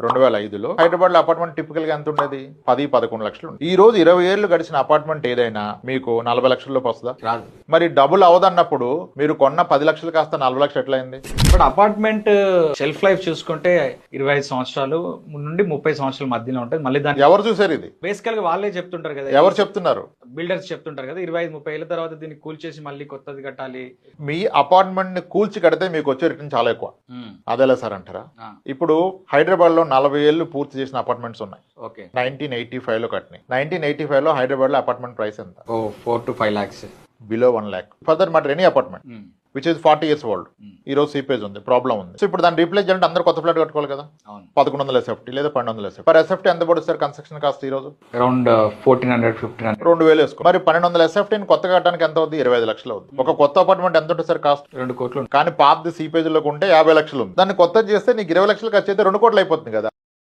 2005లో హైదరాబాద్ లో apartment typical గా ఎంత ఉండేది? 10-11 లక్షలు. ఈ రోజు 20 ఏళ్లు గడిచిన అపార్ట్మెంట్ ఏదైనా మీకు 40 లక్షల్లోకి వస్తుందా? రాదు. మరి డబుల్ అవదన్నప్పుడు మీరు కొన్న 10 లక్షలు కాస్త 40 లక్షలు ఎట్లయింది? బట్ అపార్ట్మెంట్ షెల్ఫ్ లైఫ్ చూసుకుంటే 25 సంవత్సరాలు నుండి 30 సంవత్సరాల మధ్యలో ఉంటుంది. మళ్ళీ దాన్ని ఎవరు చూసారు ఇది? బేసికల్ గా వాళ్ళే చెప్తుంటారు కదా, ఎవరు చెప్తున్నారు? బిల్డర్స్ చెప్తుంటారు కదా, 25-30 ఏళ్ళ తర్వాత దీన్ని కూల్చేసి మళ్ళీ కొత్తది కట్టాలి. మీ అపార్ట్మెంట్ ని కూల్చి కడితే మీకు వచ్చే రిటర్న్ చాలా ఎక్కువ. అదేలా సార్ అంటారా? ఇప్పుడు హైదరాబాద్ లో 40 ఏళ్లు పూర్తి చేసిన అపార్ట్మెంట్స్ ఉన్నాయి. ఓకే. 1985 లో కట్టినాయి. 1985 లో హైదరాబాద్ లో అపార్ట్మెంట్ ప్రైస్ ఎంత? 4 to 5 lakhs. Below 1 lakh. Further matter any apartment which is 40 years old. ఈ రోజు సీపేజ్ ఉంది, ప్రాబ్లం ఉంది. సో ఇప్పుడు దాన్ని రీప్లేస్ చేయాలంటే అందరూ కొత్త ఫ్లాట్ కట్టుకోవాలి కదా. 1100 SFT లేదా 1200 SFT. పర్ SFT ఎంత పడుతుంది సార్ కన్స్ట్రక్షన్ కాస్ట్ ఈ రోజు? అరౌండ్ 1400-1500. 2000 వేసుకో. మరి 1200 SFT కొత్తగా కట్టడానికి ఎంత అవుతుంది? 25 లక్షలు అవుతుంది. ఒక కొత్త అపార్ట్మెంట్ ఎంత ఉంటుంది సార్ కాస్ట్? 2 కోట్లు. కానీ పాతది సీపేజ్ లోకి ఉంటే 50 లక్షలు ఉంది. దాన్ని కొత్త చేస్తే నీకు 20 లక్షలు ఖర్చు అయితే 2 కోట్లు అయిపోతుంది కదా.